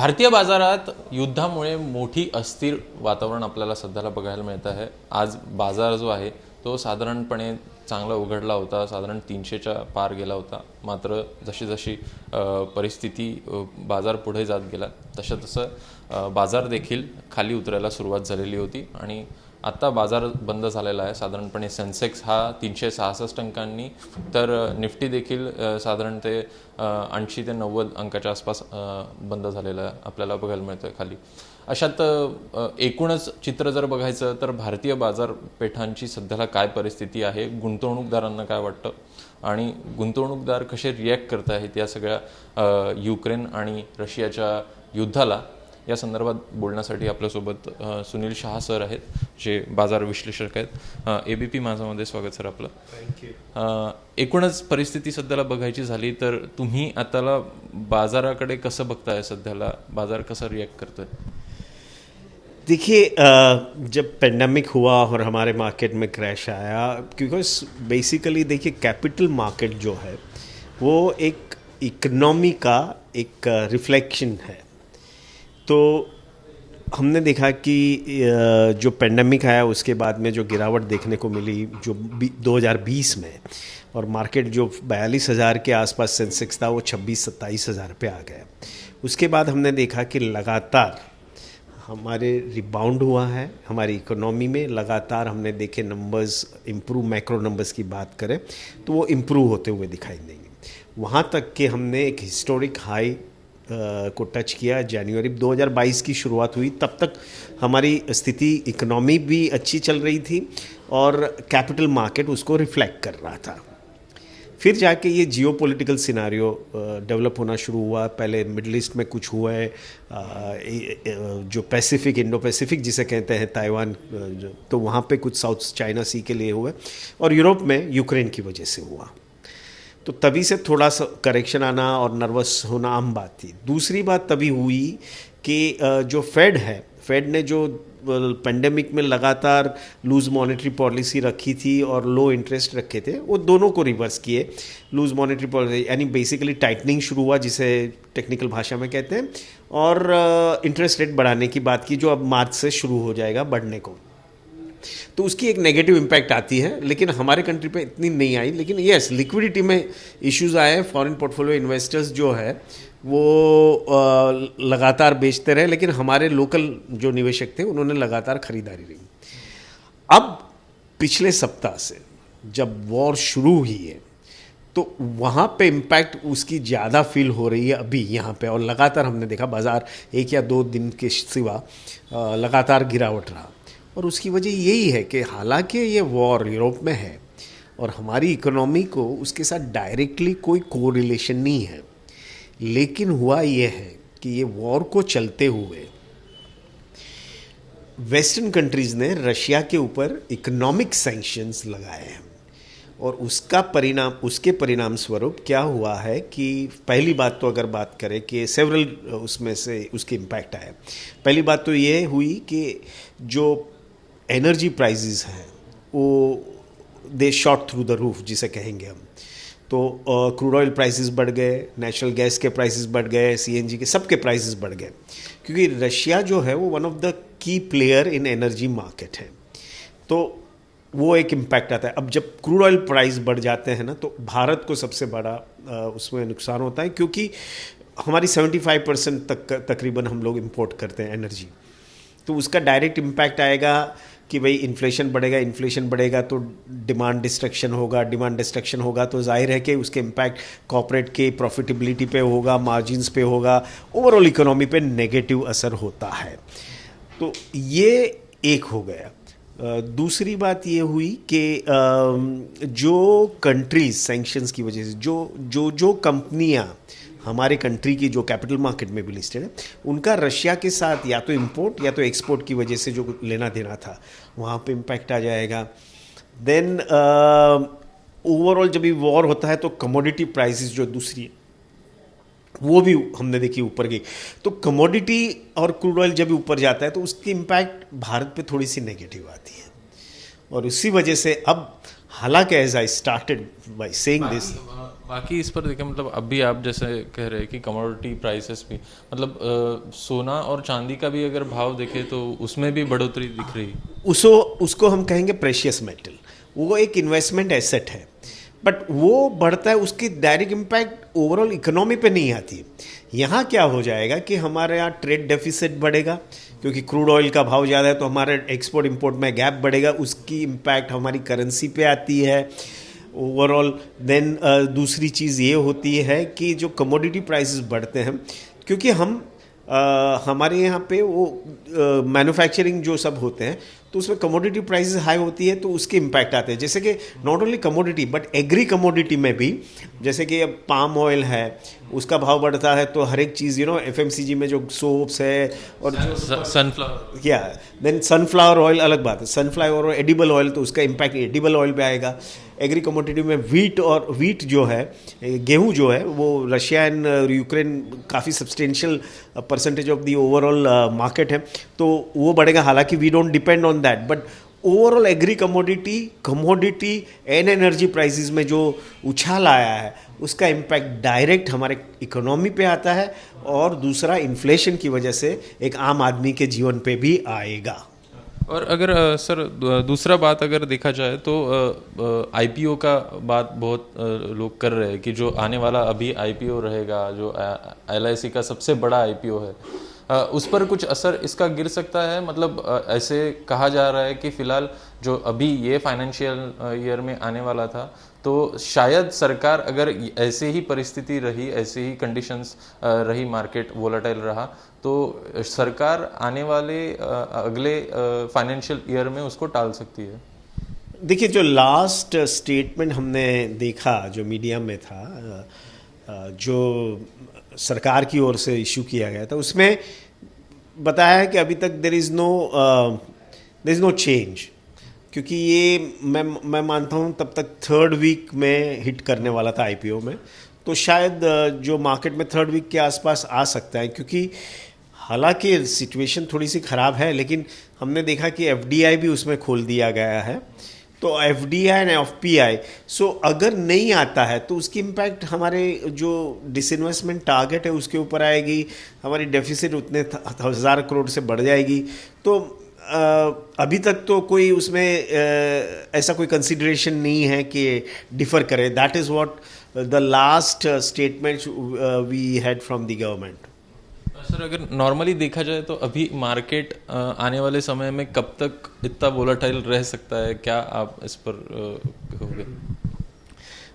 भारतीय बाजारात युद्धामुळे मोठी अस्थिर वातावरण आपल्याला सध्याला बघायला मिळत आहे. आज बाजार जो आहे तो साधारणपणे चांगला उघडला होता, साधारण 300च्या पार गेला होता. मात्र जशी जशी परिस्थिती बाजार पुढे जात गेला तसं बाजार देखील खाली उतरायला सुरुवात झालेली होती आणि आत्ता बाजार बंद झालेला आहे. साधारणपणे सेन्सेक्स हा 366 अंकांनी, तर निफ्टी देखील साधारण ते 80 ते 90 अंकाच्या आसपास बंद झालेला आपल्याला बघायला मिळतं खाली. अशात एकूणच चित्र जर बघायचं तर भारतीय बाजारपेठांची सध्याला काय परिस्थिती आहे, गुंतवणूकदारांना काय वाटतं आणि गुंतवणूकदार कसे रिॲक्ट करत आहेत या सगळ्या युक्रेन आणि रशियाच्या युद्धाला, या संदर्भात बोलण्यासाठी आपल्यासोबत सुनील शहा सर आहेत, जे बाजार विश्लेषक आहेत. ABP माझामध्ये स्वागत सर आपलं. थँक्यू. एकूणच परिस्थिती सध्याला बघायची झाली तर तुम्ही आताला बाजाराकडे कसं बघताय, सध्याला बाजार कसं रिॲक्ट करतोय? देखिए, जब पेंडेमिक हुआ और हमारे मार्केट में क्रैश आया, बिकॉज बेसिकली देखिए कैपिटल मार्केट जो है वो एक इकोनॉमी का एक रिफ्लेक्शन है. तो हमने देखा कि जो पेंडेमिक आया उसके बाद में जो गिरावट देखने को मिली जो 2020 में, और मार्केट जो 42,000 के आसपास सेंसेक्स था वो 26-27 हज़ार पे आ गया. उसके बाद हमने देखा कि लगातार हमारे रिबाउंड हुआ है हमारी इकोनॉमी में. लगातार हमने देखे नंबर्स इम्प्रूव, मैक्रो नंबर्स की बात करें तो वो इम्प्रूव होते हुए दिखाई देंगे. वहाँ तक कि हमने एक हिस्टोरिक हाई को टच किया. जनवरी 2022 की शुरुआत हुई, तब तक हमारी स्थिति इकोनॉमी भी अच्छी चल रही थी और कैपिटल मार्केट उसको रिफ्लेक्ट कर रहा था. फिर जाके ये जियोपॉलिटिकल सिनारियो डेवलप होना शुरू हुआ. पहले मिडल ईस्ट में कुछ हुआ है, जो पैसिफिक, इंडो पैसिफिक जिसे कहते हैं, ताइवान, तो वहाँ पे कुछ साउथ चाइना सी के लिए हुए, और यूरोप में यूक्रेन की वजह से हुआ. तो तभी से थोड़ा सा करेक्शन आना और नर्वस होना आम बात थी. दूसरी बात तभी हुई कि जो फेड ने जो पेंडेमिक में लगातार लूज मॉनेटरी पॉलिसी रखी थी और लो इंटरेस्ट रखे थे, वो दोनों को रिवर्स किए. लूज मॉनेटरी पॉलिसी यानी बेसिकली टाइटनिंग शुरू हुआ, जिसे टेक्निकल भाषा में कहते हैं, और इंटरेस्ट रेट बढ़ाने की बात की, जो अब मार्च से शुरू हो जाएगा बढ़ने को. तो उसकी एक नेगेटिव इम्पैक्ट आती है, लेकिन हमारे कंट्री पे इतनी नहीं आई. लेकिन यस, लिक्विडिटी में इश्यूज आए. फॉरेन पोर्टफोलियो इन्वेस्टर्स जो है वो लगातार बेचते रहे, लेकिन हमारे लोकल जो निवेशक थे उन्होंने लगातार खरीदारी रही. अब पिछले सप्ताह से जब वॉर शुरू हुई है तो वहाँ पे इम्पैक्ट उसकी ज़्यादा फील हो रही है अभी यहाँ पे. और लगातार हमने देखा बाज़ार 1 या 2 दिन के सिवा लगातार गिरावट रहा. और उसकी वजह यही है कि हालांकि ये वॉर यूरोप में है और हमारी इकोनॉमी को उसके साथ डायरेक्टली कोई कोरिलेशन नहीं है, लेकिन हुआ ये है कि ये वॉर को चलते हुए वेस्टर्न कंट्रीज़ ने रशिया के ऊपर इकोनॉमिक सैंक्शंस लगाए हैं. और उसके परिणाम स्वरूप क्या हुआ है कि पहली बात तो अगर बात करें कि सेवरल उसमें से उसके इम्पैक्ट आए. पहली बात तो ये हुई कि जो एनर्जी प्राइसेस हैं वो they shot through the roof जिसे कहेंगे हम. तो क्रूड ऑयल प्राइसेस बढ़ गए, नेचुरल गैस के प्राइसेस बढ़ गए, CNG के सबके प्राइसेस बढ़ गए, क्योंकि रशिया जो है वो one of the key player in energy market है. तो वो एक इम्पैक्ट आता है. अब जब क्रूड ऑयल प्राइस बढ़ जाते हैं ना, तो भारत को सबसे बड़ा उसमें नुकसान होता है, क्योंकि हमारी 75% तक तकरीबन हम लोग इंपोर्ट करते हैं एनर्जी. तो उसका डायरेक्ट इम्पैक्ट आएगा कि भाई इन्फ्लेशन बढ़ेगा तो डिमांड डिस्ट्रक्शन होगा तो जाहिर है कि उसके इम्पैक्ट कॉर्पोरेट के प्रॉफिटेबिलिटी पे होगा, मार्जिन्स पे होगा, ओवरऑल इकोनॉमी पे नेगेटिव असर होता है. तो ये एक हो गया. दूसरी बात ये हुई कि जो कंट्रीज सैंक्शंस की वजह से जो कंपनियां हमारे कंट्री की जो कैपिटल मार्केट में भी लिस्टेड है, उनका रशिया के साथ या तो इंपोर्ट या तो एक्सपोर्ट की वजह से जो लेना देना था वहाँ पे इम्पैक्ट आ जाएगा. देन ओवरऑल जब भी वॉर होता है तो कमोडिटी प्राइसेस जो दूसरी वो भी हमने देखी ऊपर गई. तो कमोडिटी और क्रूड ऑयल जब भी ऊपर जाता है तो उसकी इम्पैक्ट भारत पे थोड़ी सी नेगेटिव आती है. और उसी वजह से अब हालांकि as I started by saying this, बाकी इस पर देखिए, मतलब अभी आप जैसे कह रहे हैं कि कमोडिटी प्राइसेस भी, मतलब सोना और चांदी का भी अगर भाव देखें तो उसमें भी बढ़ोतरी दिख रही है। उसको उसको हम कहेंगे प्रेशियस मेटल, वो एक इन्वेस्टमेंट एसेट है, बट वो बढ़ता है, उसकी डायरेक्ट इम्पैक्ट ओवरऑल इकोनॉमी पे नहीं आती। यहाँ क्या हो जाएगा कि हमारे यहाँ ट्रेड डेफिसिट बढ़ेगा, क्योंकि क्रूड ऑयल का भाव ज़्यादा है तो हमारे एक्सपोर्ट इंपोर्ट में गैप बढ़ेगा, उसकी इम्पैक्ट हमारी करेंसी पे आती है ओवरऑल। देन दूसरी चीज़ ये होती है कि जो कमोडिटी प्राइसेस बढ़ते हैं, क्योंकि हम हमारे यहाँ पे वो मैन्युफैक्चरिंग जो सब होते हैं तो उसमें कमोडिटी प्राइसेस हाई होती है तो उसके इम्पैक्ट आते हैं। जैसे कि not only commodity but agree commodity में भी, जैसे कि अब पाम ऑयल है उसका भाव बढ़ता है तो हर एक चीज़ एफएमसीजी में जो सोप्स है और जो सनफ्लावर, क्या, देन सनफ्लावर ऑयल अलग बात है, सनफ्लावर और एडिबल ऑयल तो उसका इम्पैक्ट एडिबल ऑयल पे आएगा। एग्री कमोडिटी में वीट जो है, गेहूं जो है, वो रशिया एंड यूक्रेन काफ़ी substantial percentage of the overall market है तो वो बढ़ेगा। हालांकि we don't depend on that, but overall agri commodity and energy prices में जो उछाल आया है उसका इम्पैक्ट डायरेक्ट हमारे इकोनॉमी पे आता है, और दूसरा इन्फ्लेशन की वजह से एक आम आदमी के जीवन पे भी आएगा। और अगर सर दूसरा बात अगर देखा जाए तो आईपीओ का बात बहुत लोग कर रहे हैं कि जो आने वाला अभी आईपीओ रहेगा, जो एलआईसी का सबसे बड़ा आईपीओ है, उस पर कुछ असर इसका गिर सकता है। मतलब ऐसे कहा जा रहा है कि फिलहाल जो अभी ये फाइनेंशियल ईयर में आने वाला था तो शायद सरकार, अगर ऐसे ही परिस्थिति रही, ऐसे ही कंडीशंस रही, मार्केट वोलेटाइल रहा, तो सरकार आने वाले अगले फाइनेंशियल ईयर में उसको टाल सकती है। देखिए, जो लास्ट स्टेटमेंट हमने देखा जो मीडिया में था, जो सरकार की ओर से इशू किया गया था, उसमें बताया है कि अभी तक देर इज़ नो चेंज, क्योंकि ये मैं मानता हूँ तब तक थर्ड वीक में हिट करने वाला था आईपीओ में, तो शायद जो मार्केट में थर्ड वीक के आसपास आ सकता है, क्योंकि हालांकि सिचुएशन थोड़ी सी ख़राब है, लेकिन हमने देखा कि एफडीआई भी उसमें खोल दिया गया है, तो एफडीआई एंड एफपीआई, सो अगर नहीं आता है तो उसकी इम्पैक्ट हमारे जो डिसइन्वेस्टमेंट टारगेट है उसके ऊपर आएगी, हमारी डेफिसिट उतने 1000 करोड़ से बढ़ जाएगी। तो अभी तक तो कोई उसमें ऐसा कोई कंसिडरेशन नहीं है कि डिफर करे। That is what the last statement we had from the government. Sir, अगर नॉर्मली देखा जाए तो अभी मार्केट आने वाले समय में कब तक इतना वोलेटाइल रह सकता है, क्या आप इस पर कहोगे?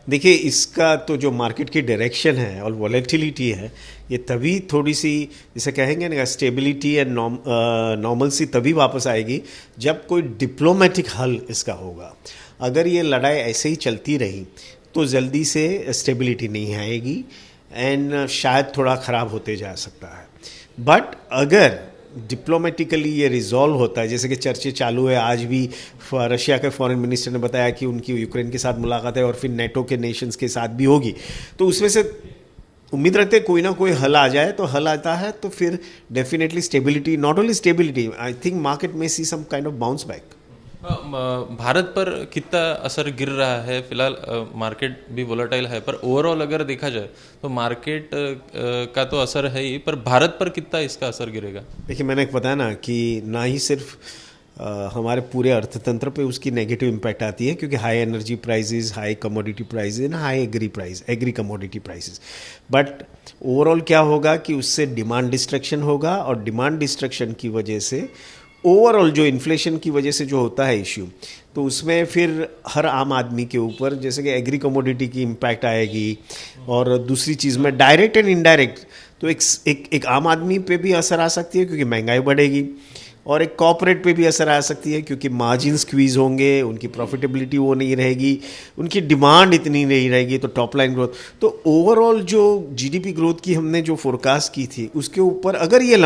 देखिए, इसका तो जो मार्केट की डायरेक्शन है और वॉलेटिलिटी है, ये तभी थोड़ी सी, इसे कहेंगे ना, स्टेबिलिटी एंड नॉर्मल सी तभी वापस आएगी जब कोई डिप्लोमेटिक हल इसका होगा। अगर ये लड़ाई ऐसे ही चलती रही तो जल्दी से स्टेबिलिटी नहीं आएगी एंड शायद थोड़ा ख़राब होते जा सकता है। बट अगर डिप्लोमेटिकली ये रिजॉल्व होता है, जैसे कि चर्चे चालू है, आज भी रशिया के फॉरेन मिनिस्टर ने बताया कि उनकी यूक्रेन के साथ मुलाकात है और फिर नेटो के नेशंस के साथ भी होगी, तो उसमें से उम्मीद रखते हैं कोई ना कोई हल आ जाए। तो हल आता है तो फिर definitely stability, not only stability, I think market में see some kind of bounce back. Bharat पर कितना असर गिर रहा है? फिलहाल मार्केट भी वोलेटाइल है, पर ओवरऑल अगर देखा जाए तो मार्केट का तो असर है ही, पर भारत पर कितना इसका असर गिरेगा? देखिए, मैंने बताया ना कि ना ही सिर्फ हमारे पूरे अर्थतंत्र पे उसकी नेगेटिव इम्पैक्ट आती है, क्योंकि high energy prices, high commodity prices and high agree commodity prices, but overall क्या होगा कि उससे डिमांड डिस्ट्रक्शन होगा, और डिमांड डिस्ट्रक्शन की वजह से ओवरऑल जो इन्फ्लेशन की वजह से जो होता है इश्यू, तो उसमें फिर हर आम आदमी के ऊपर, जैसे कि एग्री कमोडिटी की इम्पैक्ट आएगी, और दूसरी चीज़ में डायरेक्ट एंड इनडायरेक्ट, तो एक आम आदमी पे भी असर आ सकती है क्योंकि महंगाई बढ़ेगी, और एक कॉर्पोरेट पे भी असर आ सकती है क्योंकि मार्जिन स्क्वीज होंगे, उनकी प्रॉफिटेबिलिटी वो नहीं रहेगी, उनकी डिमांड इतनी नहीं रहेगी, तो टॉप लाइन ग्रोथ, तो ओवरऑल जो जीडीपी ग्रोथ की हमने जो फोरकास्ट की थी उसके ऊपर अगर ये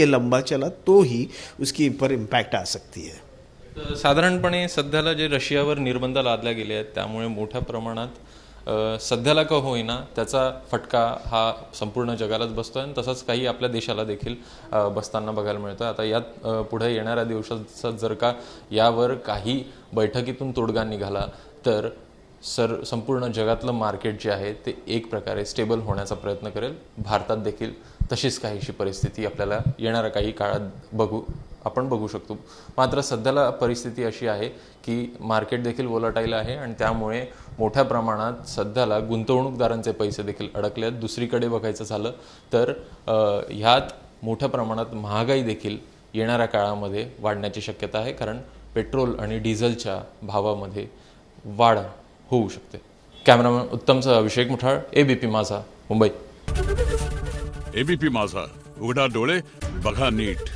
लंबा चला तो ही उसकी ऊपर इम्पॅक्ट आ सकती है। साधारणपणे सध्याला जे रशियावर निर्बंध लादले गेले आहेत त्यामुळे मोठ्या प्रमाणात सध्याला का होईना त्याचा फटका हा संपूर्ण जगालाच बसतो आणि तसंच काही आपल्या देशाला देखील बसताना बघायला मिळतं। आता यात पुढे येणाऱ्या दिवसात जर का यावर काही बैठकीतून तोडगा निघाला तर संपूर्ण जगातलं मार्केट जे आहे ते एक प्रकारे स्टेबल होण्याचा प्रयत्न करेल. भारतात देखील तशीच काहीशी परिस्थिती आपल्याला येणाऱ्या काही काळात आपण बघू शकतो. मात्र सध्याला परिस्थिती अशी आहे की मार्केट देखील वोलाटाईल आहे आणि त्यामुळे मोठ्या प्रमाणात सध्याला गुंतवणूकदारांचे पैसे देखील अडकले आहेत. दुसरीकडे बघायचं झालं तर ह्यात मोठ्या प्रमाणात महागाई देखील येणाऱ्या काळामध्ये वाढण्याची शक्यता आहे, कारण पेट्रोल आणि डिझेलच्या भावामध्ये वाढ होऊ शकते. कॅमेरामॅन उत्तमचा अभिषेक मुठाळ, ABP माझा, मुंबई. ABP माझा, उघडा डोळे बघा नीट.